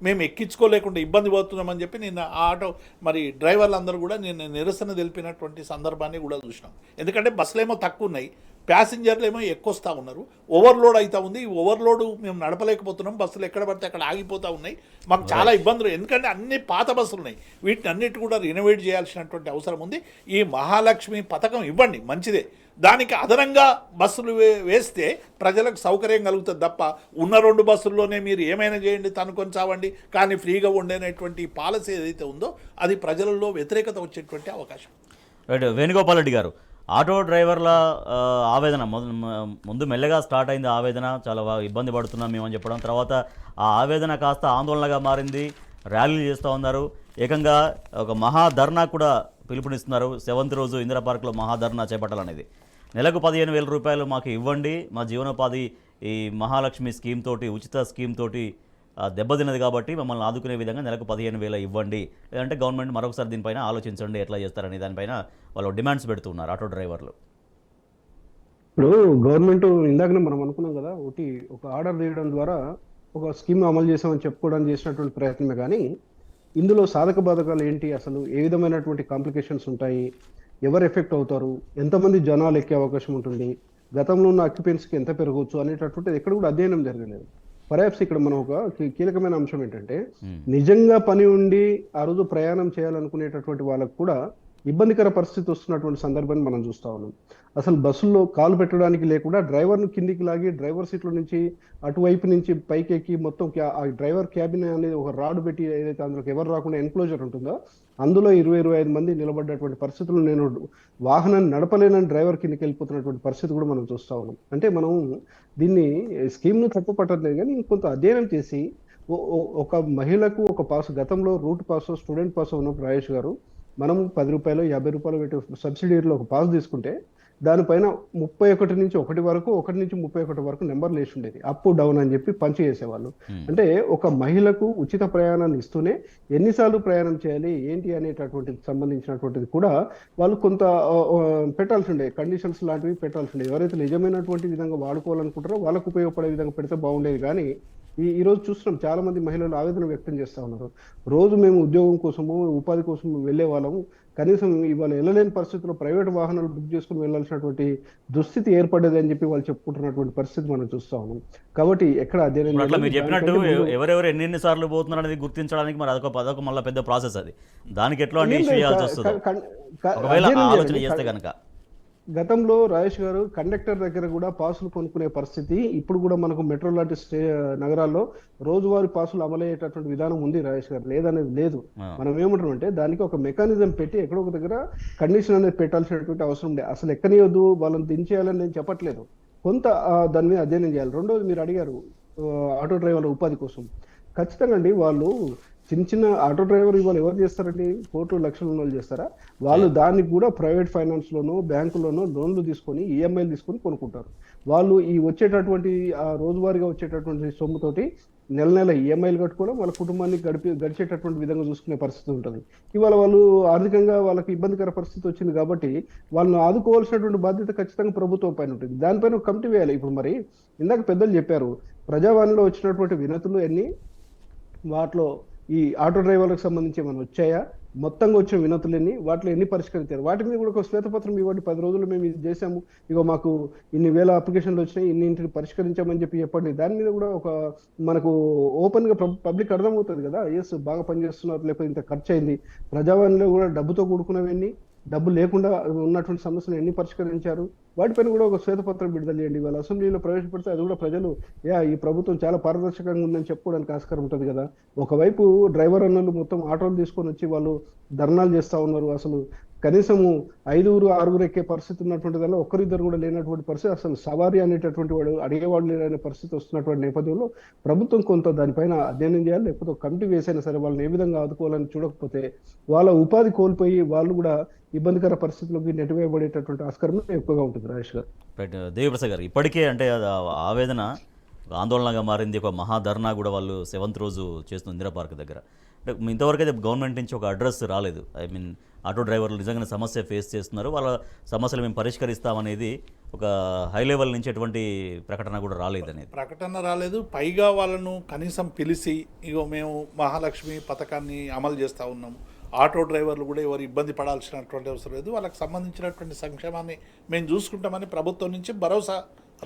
మేము ఎక్కించుకోలేకుండా ఇబ్బంది పడుతున్నామని చెప్పి నిన్న ఆ ఆటో మరి డ్రైవర్లు అందరూ కూడా నిన్న నిరసన తెలిపినటువంటి సందర్భాన్ని కూడా చూసినాం. ఎందుకంటే బస్సులు ఏమో తక్కువ ఉన్నాయి, ప్యాసింజర్లు ఏమో ఎక్కువ వస్తూ ఉన్నారు, ఓవర్లోడ్ అవుతూ ఉంది. ఈ ఓవర్లోడ్ మేము నడపలేకపోతున్నాం, బస్సులు ఎక్కడ పడితే అక్కడ ఆగిపోతూ ఉన్నాయి, మాకు చాలా ఇబ్బందులు. ఎందుకంటే అన్ని పాత బస్సులు ఉన్నాయి, వీటిని అన్నిటి కూడా రినోవేట్ చేయాల్సినటువంటి అవసరం ఉంది. ఈ మహాలక్ష్మి పథకం ఇవ్వండి, మంచిదే. దానికి అదనంగా బస్సులు వేస్తే ప్రజలకు సౌకర్యం కలుగుతుంది తప్ప ఉన్న 2 బస్సుల్లోనే మీరు ఏమైనా చేయండి, తనుకొని చావండి, కానీ ఫ్రీగా ఉండేటువంటి పాలసీ ఏదైతే ఉందో అది ప్రజలలో వ్యతిరేకత వచ్చేటువంటి అవకాశం. రైట్. వేణుగోపాల్ రెడ్డి గారు, ఆటో డ్రైవర్ల ఆవేదన ముందు మెల్లగా స్టార్ట్ అయింది. ఆవేదన చాలా ఇబ్బంది పడుతున్నాం మేము అని చెప్పడం, తర్వాత ఆ ఆవేదన కాస్త ఆందోళనగా మారింది, ర్యాలీలు చేస్తూ ఉన్నారు, ఏకంగా ఒక మహాధర్నా కూడా పిలుపునిస్తున్నారు. 7th రోజు ఇందిరా పార్క్లో మహాధర్నా చేపట్టాలనేది. నెలకు 15,000 రూపాయలు మాకు ఇవ్వండి, మా జీవనోపాధి ఈ మహాలక్ష్మి స్కీమ్ తోటి, ఉచిత స్కీమ్ తోటి దెబ్బతిన్నది కాబట్టి మమ్మల్ని ఆదుకునే విధంగా నెలకు 15,000 ఇవ్వండి, లేదంటే గవర్నమెంట్ మరొకసారి దీనిపైన ఆలోచించండి ఎట్లా చేస్తారని దానిపైన వాళ్ళు డిమాండ్స్ పెడుతున్నారు ఆటో డ్రైవర్లు. ఇప్పుడు గవర్నమెంట్ ఇందాకనే మనం అనుకున్నాం కదా, ఒక ఆర్డర్ తీయడం ద్వారా ఒక స్కీమ్ అమలు చేసామని చెప్పుకోవడానికి చేసినటువంటి ప్రయత్నమే. కానీ ఇందులో సాధక బాధకాలు ఏంటి, అసలు ఏ విధమైనటువంటి కాంప్లికేషన్స్ ఉంటాయి, ఎవరు ఎఫెక్ట్ అవుతారు, ఎంతమంది జనాలు ఎక్కే అవకాశం ఉంటుంది, గతంలో ఉన్న ఆక్యుపెన్సీకి ఎంత పెరగవచ్చు అనేటటువంటిది ఎక్కడ కూడా అధ్యయనం జరగలేదు. పర్యాప్స్ ఇక్కడ మనం ఒక కీలకమైన అంశం ఏంటంటే, నిజంగా పని ఉండి ఆ రోజు ప్రయాణం చేయాలనుకునేటటువంటి వాళ్ళకు కూడా ఇబ్బందికర పరిస్థితి వస్తున్నటువంటి సందర్భాన్ని మనం చూస్తా ఉన్నాం. అసలు బస్సుల్లో కాలు పెట్టడానికి లేకుండా డ్రైవర్ను కిందికి లాగి డ్రైవర్ సీట్లో నుంచి అటువైపు నుంచి పైకి ఎక్కి మొత్తం ఆ డ్రైవర్ క్యాబిన్ అనేది ఒక రాడ్ పెట్టి ఏదైతే అందులోకి ఎవరు రాకుండా ఎన్క్లోజర్ ఉంటుందో అందులో 20-25 మంది నిలబడ్డటువంటి పరిస్థితులు, నేను వాహనాన్ని నడపలేనని డ్రైవర్ కిందకి వెళ్ళిపోతున్నటువంటి పరిస్థితి కూడా మనం చూస్తా ఉన్నాం. అంటే మనం దీన్ని స్కీమ్ను తప్పు పట్టట్లేదు, కానీ కొంత అధ్యయనం చేసి ఒక మహిళకు ఒక పాస్, గతంలో రూట్ పాస్, స్టూడెంట్ పాస్ ఉన్నప్పుడు రాజేష్ గారు మనం 10 రూపాయలు 50 రూపాయలు పెట్టి సబ్సిడీలో ఒక పాస్ తీసుకుంటే దానిపైన 31 నుంచి 1 వరకు, 1 నుంచి 31 వరకు నెంబర్లు వేసి ఉండేది, అప్ డౌన్ అని చెప్పి పంచి చేసేవాళ్ళు. అంటే ఒక మహిళకు ఉచిత ప్రయాణాన్ని ఇస్తూనే ఎన్నిసార్లు ప్రయాణం చేయాలి ఏంటి అనేటటువంటిది సంబంధించినటువంటిది కూడా వాళ్ళు కొంత పెట్టాల్సి ఉండే, కండిషన్స్ లాంటివి పెట్టాల్సి ఉండేది. ఎవరైతే నిజమైనటువంటి విధంగా వాడుకోవాలనుకుంటారో వాళ్ళకు ఉపయోగపడే విధంగా పెడితే బాగుండేది. కానీ ఈ రోజు చూస్తున్నాం చాలా మంది మహిళలు ఆవేదన వ్యక్తం చేస్తా ఉన్నారు. రోజు మేము ఉద్యోగం కోసము, ఉపాధి కోసం వెళ్ళే వాళ్ళము, కనీసం ఇవాళ వెళ్ళలేని పరిస్థితుల్లో ప్రైవేట్ వాహనాలు బుక్ చేసుకుని వెళ్ళాల్సినటువంటి దుస్థితి ఏర్పడేది అని చెప్పి వాళ్ళు చెప్పుకుంటున్నటువంటి పరిస్థితి మనం చూస్తా ఉన్నాం. కాబట్టి ఎక్కడ అధ్యయనం అట్లా మీరు చెప్పినట్టు ఎవరెవరు ఎన్ని సార్లు పోతున్నారు అనేది గుర్తించడానికి మరి అదొక మళ్ళీ పెద్ద ప్రాసెస్. అది దానికి ఎట్లా ఇష్యూ చేయాల్సి వస్తుంది ఒకవేళ ఆలోచన చేస్తే కనుక. గతంలో రాజేష్ గారు కండక్టర్ దగ్గర కూడా పాసులు కొనుక్కునే పరిస్థితి ఇప్పుడు కూడా మనకు మెట్రో లాంటి నగరాల్లో రోజువారీ పాసులు అమలయ్యేటటువంటి విధానం ఉంది రాజేష్ గారు, లేదనేది లేదు. మనం ఏమంటాం అంటే దానికి ఒక మెకానిజం పెట్టి ఎక్కడో ఒక దగ్గర కండిషన్ అనేది పెట్టాల్సినటువంటి అవసరం ఉండే. అసలు ఎక్కనియొద్దు, వాళ్ళని దించేయాలని నేను చెప్పట్లేదు, కొంత దాని మీద అధ్యయనం చేయాలి. రెండోది మీరు అడిగారు ఆటో డ్రైవర్ల ఉపాధి కోసం. ఖచ్చితంగా అండి, వాళ్ళు చిన్న ఆటో డ్రైవర్ ఇవాళ ఎవరు చేస్తారండి, కోట్లు లక్షల వాళ్ళు చేస్తారా? వాళ్ళు దానికి కూడా ప్రైవేట్ ఫైనాన్స్ లోనో బ్యాంకులోనో లోన్లు తీసుకొని ఈఎంఐలు తీసుకొని కొనుక్కుంటారు. వాళ్ళు ఈ వచ్చేటటువంటి రోజువారీగా వచ్చేటటువంటి సొమ్ముతోటి నెల ఈఎంఐలు కట్టుకోవడం, వాళ్ళ కుటుంబాన్ని గడిచేటటువంటి విధంగా చూసుకునే పరిస్థితి ఉంటుంది. ఇవాళ వాళ్ళు ఆర్థికంగా వాళ్ళకి ఇబ్బందికర పరిస్థితి వచ్చింది కాబట్టి వాళ్ళని ఆదుకోవాల్సినటువంటి బాధ్యత ఖచ్చితంగా ప్రభుత్వం పైన ఉంటుంది. దానిపైన ఒక కమిటీ వేయాలి. ఇప్పుడు మరి ఇందాక పెద్దలు చెప్పారు, ప్రజావాణిలో వచ్చినటువంటి వినతులు ఎన్ని, వాటిలో ఈ ఆటో డ్రైవర్లకు సంబంధించి ఏమైనా వచ్చాయా, మొత్తంగా వచ్చిన వినతులన్నీ వాటిలో ఎన్ని పరిష్కరించారు, వాటి మీద కూడా ఒక శ్వేతపత్రం ఇవ్వండి. 10 రోజులు మేము ఇది చేసాము, ఇగో మాకు ఇన్ని వేల అప్లికేషన్లు వచ్చినాయి, ఇన్నింటిని పరిష్కరించామని చెప్పి చెప్పండి. దాని మీద కూడా ఒక మనకు ఓపెన్ గా పబ్లిక్ అర్థమవుతుంది కదా, ఎస్ బాగా పనిచేస్తున్నారు, లేకపోతే ఇంత ఖర్చు అయింది, ప్రజావాణిలో కూడా డబ్బుతో కూడుకున్నవన్నీ, డబ్బు లేకుండా ఉన్నటువంటి సమస్యలు ఎన్ని పరిష్కరించారు, వాటిపైన కూడా ఒక శ్వేతపత్రం విడుదల చేయండి. వాళ్ళ అసెంబ్లీలో ప్రవేశపెడితే అది కూడా ప్రజలు ఈ ప్రభుత్వం చాలా పారదర్శకంగా ఉందని చెప్పుకోవడానికి ఆస్కారం ఉంటుంది కదా. ఒకవైపు డ్రైవర్ అన్నలు మొత్తం ఆటోలు తీసుకొని వచ్చి వాళ్ళు ధర్నాలు చేస్తా ఉన్నారు. అసలు కనీసము 5-6 ఎక్కే పరిస్థితి ఉన్నటువంటి దానిలో ఒక్కరిద్దరు కూడా లేనటువంటి పరిస్థితి, అసలు సవారీ అనేటటువంటి వాడు అడిగేవాడు లేని పరిస్థితి వస్తున్నటువంటి నేపథ్యంలో ప్రభుత్వం కొంత దానిపైన అధ్యయనం చేయాలి. లేకపోతే ఒక కమిటీ వేసైనా సరే వాళ్ళని ఏ విధంగా ఆదుకోవాలని చూడకపోతే వాళ్ళ ఉపాధి కోల్పోయి వాళ్ళు కూడా ఇబ్బందికర పరిస్థితుల్లోకి నెట్టివేయబడేటటువంటి ఆస్కారం ఎక్కువగా ఉంటుంది. రాజేష్ గారు, రైట్. దేవిప్రసాద్ గారు, ఇప్పటికే అంటే అది ఆవేదన ఒక ఆందోళనగా మారింది. ఒక మహాధర్నా కూడా వాళ్ళు 7th రోజు చేస్తుంది ఇందిరా పార్క్ దగ్గర. అంటే ఇంతవరకు అయితే గవర్నమెంట్ నుంచి ఒక అడ్రస్ రాలేదు. ఐ మీన్ ఆటో డ్రైవర్లు నిజంగానే సమస్య ఫేస్ చేస్తున్నారు, వాళ్ళ సమస్యలు మేము పరిష్కరిస్తామనేది ఒక హై లెవెల్ నుంచి ఎటువంటి ప్రకటన కూడా రాలేదనేది. ప్రకటన రాలేదు. పైగా వాళ్ళను కనీసం పిలిచి ఇగో మేము మహాలక్ష్మి పథకాన్ని అమలు చేస్తూ ఉన్నాము, ఆటో డ్రైవర్లు కూడా ఎవరు ఇబ్బంది పడాల్సినటువంటి అవసరం లేదు, వాళ్ళకి సంబంధించినటువంటి సంక్షేమాన్ని మేము చూసుకుంటామని ప్రభుత్వం నుంచి భరోసా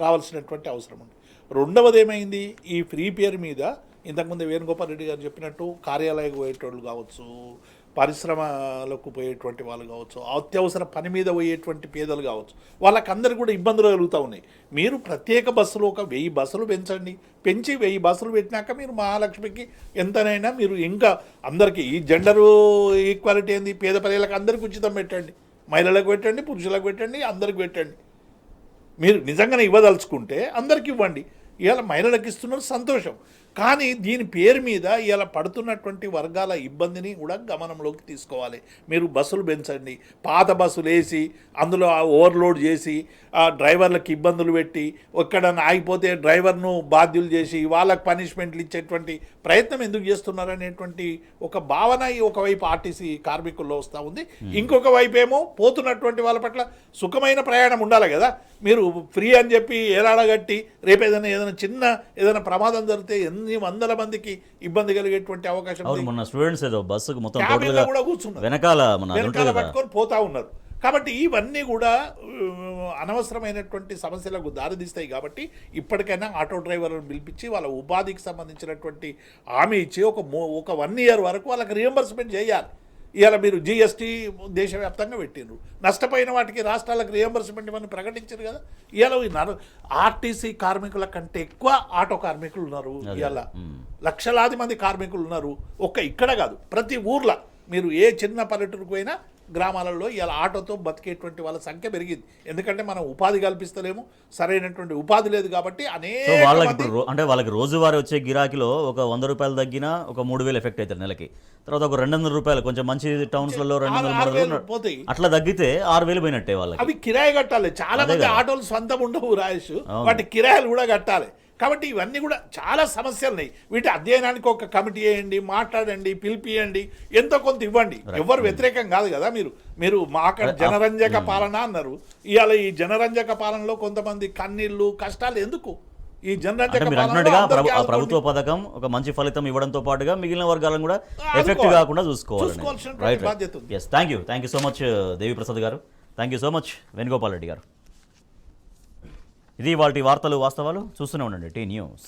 రావాల్సినటువంటి అవసరం ఉంది. రెండవది ఏమైంది, ఈ ఫ్రీ పేరు మీద ఇంతకుముందు వేణుగోపాల్ రెడ్డి గారు చెప్పినట్టు కార్యాలయాలకు పోయేటోళ్ళు కావచ్చు, పరిశ్రమలకు పోయేటువంటి వాళ్ళు కావచ్చు, అత్యవసర పని మీద పోయేటువంటి పేదలు కావచ్చు, వాళ్ళకందరికీ కూడా ఇబ్బందులు కలుగుతూ ఉన్నాయి. మీరు ప్రత్యేక బస్సులు ఒక 1000 బస్సులు పెంచండి, పెంచి 1000 బస్సులు పెట్టినాక మీరు మహాలక్ష్మికి ఎంతనైనా మీరు ఇంకా అందరికీ ఈ జెండరు ఈక్వాలిటీ ఏంది, పేద ప్రజలకు అందరికీ ఉచితం పెట్టండి, మహిళలకు పెట్టండి, పురుషులకు పెట్టండి, అందరికి పెట్టండి. మీరు నిజంగానే ఇవ్వదలుచుకుంటే అందరికి ఇవ్వండి. ఇవాళ మహిళలకు ఇస్తున్నారు, సంతోషం. కానీ దీని పేరు మీద ఇలా పడుతున్నటువంటి వర్గాల ఇబ్బందిని కూడా గమనంలోకి తీసుకోవాలి. మీరు బస్సులు పెంచండి, పాత బస్సులు వేసి అందులో ఓవర్లోడ్ చేసి డ్రైవర్లకు ఇబ్బందులు పెట్టి ఎక్కడన్నా ఆగిపోతే డ్రైవర్ను బాధ్యులు చేసి వాళ్ళకు పనిష్మెంట్లు ఇచ్చేటువంటి ప్రయత్నం ఎందుకు చేస్తున్నారు అనేటువంటి ఒక భావన ఒకవైపు ఆర్టీసీ కార్మికుల్లో వస్తూ ఉంది. ఇంకొక వైపు ఏమో పోతున్నటువంటి వాళ్ళ పట్ల సుఖమైన ప్రయాణం ఉండాలి కదా. మీరు ఫ్రీ అని చెప్పి ఏలాడగట్టి రేపు ఏదైనా చిన్న ప్రమాదం జరిగితే ఎన్ని వందల మందికి ఇబ్బంది కలిగేటువంటి అవకాశం ఉంది. మొన్న స్టూడెంట్స్ ఏదో బస్సుకు మొత్తం కూడా కూర్చున్నారు, వెనకాల పట్టుకొని పోతా ఉన్నారు. కాబట్టి ఇవన్నీ కూడా అనవసరమైనటువంటి సమస్యలకు దారితీస్తాయి. కాబట్టి ఇప్పటికైనా ఆటో డ్రైవర్లను పిలిపించి వాళ్ళ ఉపాధికి సంబంధించినటువంటి హామీ ఇచ్చి ఒక 1 year వరకు వాళ్ళకి రియంబర్స్మెంట్ చేయాలి. ఇవాళ మీరు GST దేశవ్యాప్తంగా పెట్టిండ్రు, నష్టపోయిన వాటికి రాష్ట్రాలకు రియంబర్స్మెంట్ ఇవన్నీ ప్రకటించారు కదా. ఇవాళ ఆర్టీసీ కార్మికుల కంటే ఎక్కువ ఆటో కార్మికులు ఉన్నారు. ఇవాళ లక్షలాది మంది కార్మికులు ఉన్నారు. ఇక్కడ కాదు, ప్రతి ఊర్లో మీరు ఏ చిన్న పల్లెటూరుకు పోయినా గ్రామాలలో ఇలా ఆటోతో బతికేటువంటి వాళ్ళ సంఖ్య పెరిగింది. ఎందుకంటే మనం ఉపాధి కల్పిస్తలేము, సరైనటువంటి ఉపాధి లేదు. కాబట్టి వాళ్ళకి రోజువారీ వచ్చే గిరాకీలో ఒక 100 రూపాయలు తగ్గినా ఒక 3000 ఎఫెక్ట్ అవుతారు నెలకి. తర్వాత ఒక 200 రూపాయలు కొంచెం మంచి టౌన్స్లలో 200 పోతాయి, అట్లా తగ్గితే 6000 పోయినట్టే వాళ్ళకి. అవి కిరాయి కట్టాలి. చాలా మంది ఆటోలు సొంతం ఉండవు రాయేష్, వాటి కిరాయిలు కూడా కట్టాలి. కాబట్టి ఇవన్నీ కూడా చాలా సమస్యలు ఉన్నాయి. వీటి అధ్యయనానికి ఒక కమిటీ వేయండి, మాట్లాడండి, పిలిపియండి, ఎంతో కొంత ఇవ్వండి. ఎవరు వ్యతిరేకం కాదు కదా. మీరు మాకు జనరంజక పాలన అన్నారు. ఇవాళ ఈ జనరంజక పాలనలో కొంతమంది కన్నీళ్ళు కష్టాలు ఎందుకు? ఈ జనరంజక ప్రభుత్వ పథకం ఒక మంచి ఫలితం ఇవ్వడంతో పాటుగా మిగిలిన వర్గాలను కూడా ఎఫెక్ట్ కాకుండా చూసుకోవాలి. బాధ్యత. Thank you so much Deviprasad గారు. Thank you so much Venugopal Reddy గారు. ఇది వాటి వార్తలు వాస్తవాలు. చూస్తూనే ఉండండి టీ న్యూస్.